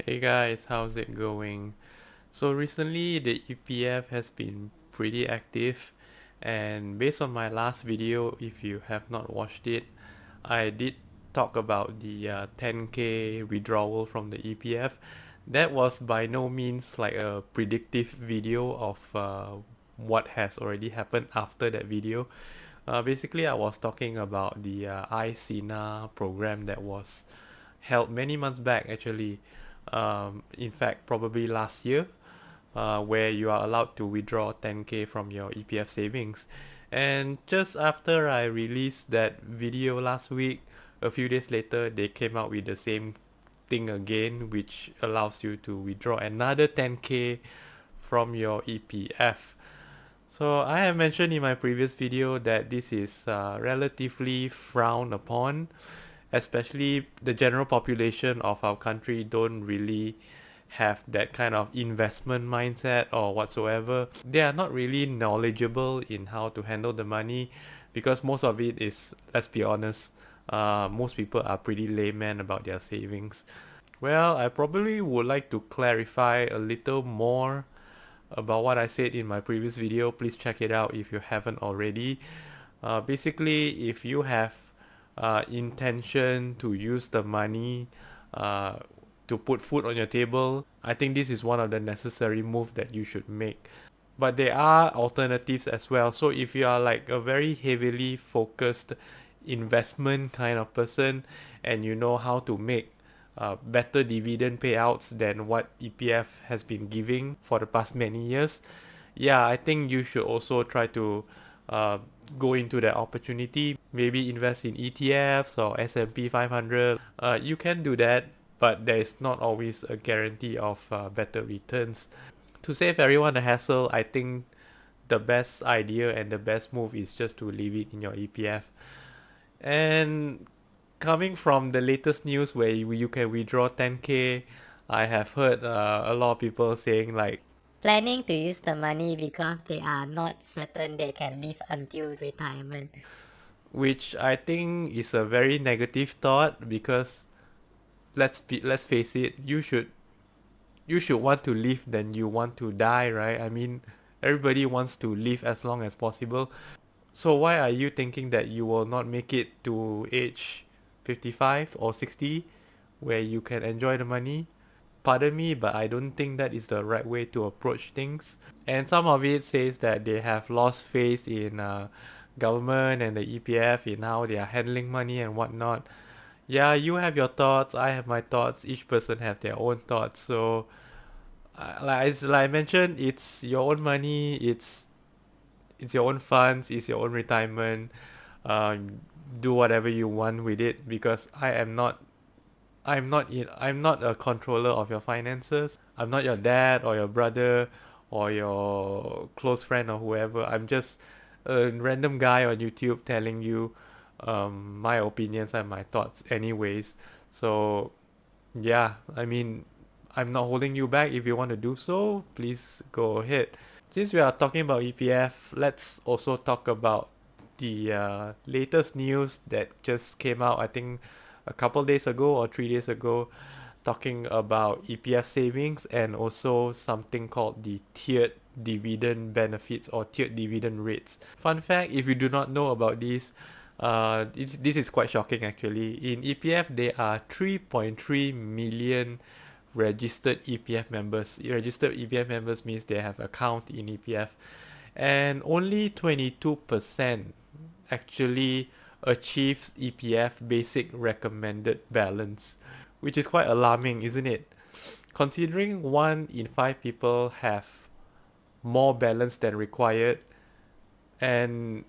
Hey guys, how's it going? So recently the EPF has been pretty active, and based on my last video, if you have not watched it, I did talk about the 10k withdrawal from the EPF. That was by no means like a predictive video of what has already happened after that video. Basically, I was talking about the iSINA program that was held many months back actually. In fact, probably last year, where you are allowed to withdraw 10k from your EPF savings. And just after I released that video last week, a few days later, they came out with the same thing again, which allows you to withdraw another 10k from your EPF. So I have mentioned in my previous video that this is relatively frowned upon, especially the general population of our country don't really have that kind of investment mindset or whatsoever. They are not really knowledgeable in how to handle the money because most of it is, let's be honest, most people are pretty layman about their savings. Well, I probably would like to clarify a little more about what I said in my previous video. Please check it out if you haven't already. Basically, if you have intention to use the money uh, to put food on your table, I think this is one of the necessary moves that you should make. But there are alternatives as well. So if you are like a very heavily focused investment kind of person and you know how to make better dividend payouts than what EPF has been giving for the past many years, yeah, I think you should also try to uh, go into that opportunity. Maybe invest in ETFs or S&P 500. You can do that, but there is not always a guarantee of better returns. To save everyone the hassle, I think the best idea and the best move is just to leave it in your EPF. And coming from the latest news where you can withdraw 10k, I have heard a lot of people saying like, planning to use the money because they are not certain they can live until retirement. which I think is a very negative thought because let's face it, you should want to live than you want to die, right? I mean, everybody wants to live as long as possible. So why are you thinking that you will not make it to age 55 or 60 where you can enjoy the money? Pardon me, but I don't think that is the right way to approach things. And some of it says that they have lost faith in government and the EPF in how they are handling money and whatnot. Yeah, you have your thoughts, I have my thoughts, each person have their own thoughts. So like I mentioned, it's your own money, it's your own funds, it's your own retirement. Um, do whatever you want with it because I'm not a controller of your finances. I'm not your dad or your brother or your close friend or whoever. I'm just a random guy on YouTube telling you my opinions and my thoughts anyways. So yeah, I mean, I'm not holding you back. If you want to do so, please go ahead. Since we are talking about EPF, let's also talk about the latest news that just came out, I think a couple days ago or 3 days ago, talking about EPF savings and also something called the tiered dividend benefits or tiered dividend rates. Fun fact, if you do not know about this is quite shocking actually. In EPF, there are 3.3 million registered EPF members. Registered EPF members means they have account in EPF, and only 22% actually achieves EPF basic recommended balance, which is quite alarming, isn't it? Considering 1 in 5 people have more balance than required, and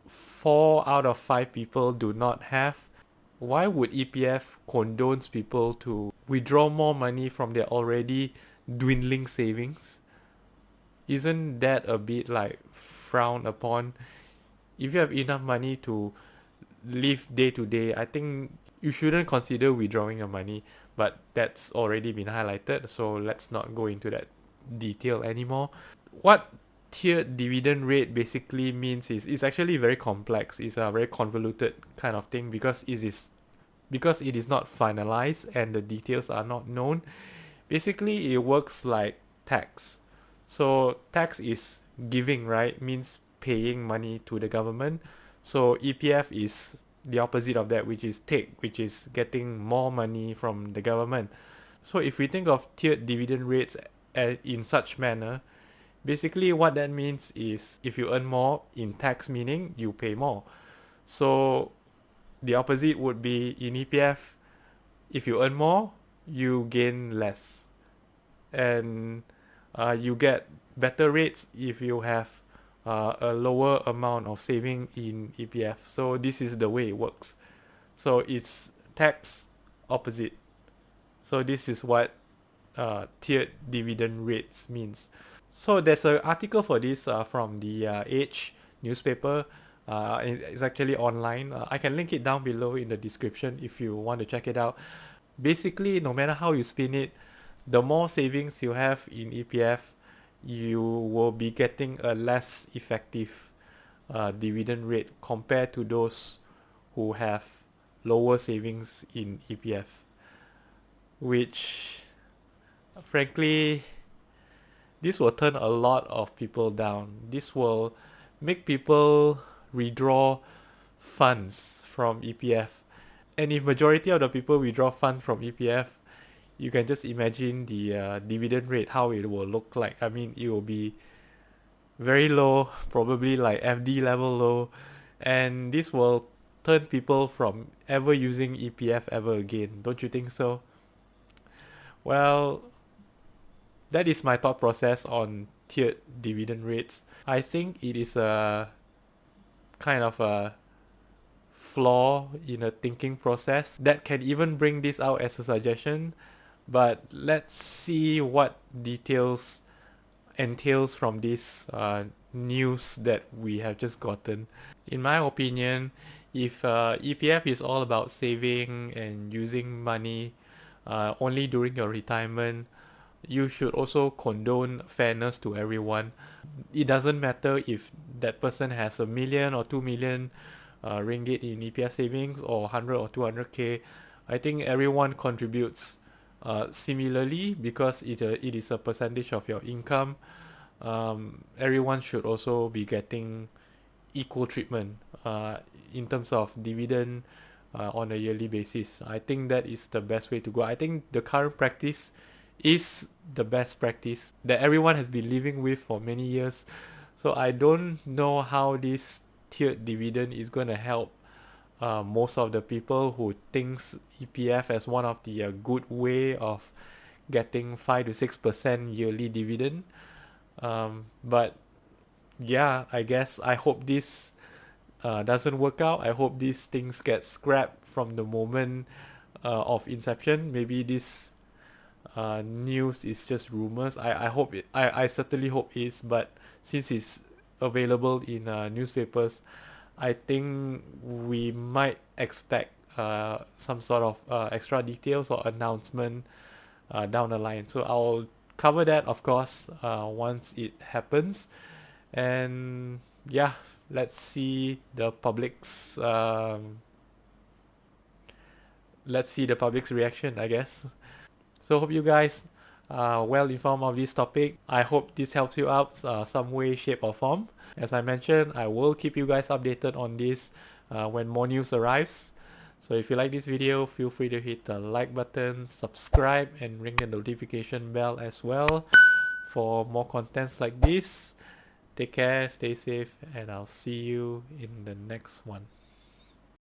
4 out of 5 people do not have, why would EPF condones people to withdraw more money from their already dwindling savings? Isn't that a bit like frowned upon? If you have enough money to live day to day, I think you shouldn't consider withdrawing your money. But that's already been highlighted, so let's not go into that detail anymore. What tiered dividend rate basically means is it's actually very complex. It's a very convoluted kind of thing because it is not finalized and the details are not known. Basically, it works like tax. So tax is giving, right? Means paying money to the government. So EPF is the opposite of that, which is take, which is getting more money from the government. So if we think of tiered dividend rates in such manner, basically what that means is if you earn more in tax, meaning you pay more. So the opposite would be in EPF, if you earn more, you gain less. And you get better rates if you have a lower amount of saving in EPF. So this is the way it works. So it's tax opposite. So this is what tiered dividend rates means. So there's an article for this from the Age newspaper. It's actually online. I can link it down below in the description if you want to check it out. Basically, no matter how you spin it, the more savings you have in EPF, you will be getting a less effective dividend rate compared to those who have lower savings in EPF, which frankly, this will turn a lot of people down. This will make people withdraw funds from EPF. And if majority of the people withdraw funds from EPF, you can just imagine the dividend rate, how it will look like. I mean, it will be very low, probably like FD level low, and this will turn people from ever using EPF ever again. Don't you think so? Well, that is my thought process on tiered dividend rates. I think it is a kind of a flaw in a thinking process that can even bring this out as a suggestion, but let's see what details entails from this news that we have just gotten. In my opinion, if EPF is all about saving and using money only during your retirement, you should also condone fairness to everyone. It doesn't matter if that person has 1 million or 2 million ringgit in EPF savings or 100 or 200k. I think everyone contributes similarly because it is a percentage of your income. Everyone should also be getting equal treatment in terms of dividend on a yearly basis. I think that is the best way to go. I think the current practice is the best practice that everyone has been living with for many years. So I don't know how this tiered dividend is going to help most of the people who thinks EPF as one of the good way of getting 5 to 6% yearly dividend. But yeah, I guess I hope this doesn't work out. I hope these things get scrapped from the moment of inception. Maybe this news is just rumors. I hope it. I certainly hope it is. But since it's available in newspapers, I think we might expect some sort of extra details or announcement down the line. So I'll cover that, of course, once it happens. And yeah, let's see the public's reaction, I guess. So hope you guys are well informed of this topic. I hope this helps you out some way, shape or form. As I mentioned, I will keep you guys updated on this when more news arrives. So if you like this video, feel free to hit the like button, subscribe and ring the notification bell as well for more contents like this. Take care, stay safe, and I'll see you in the next one.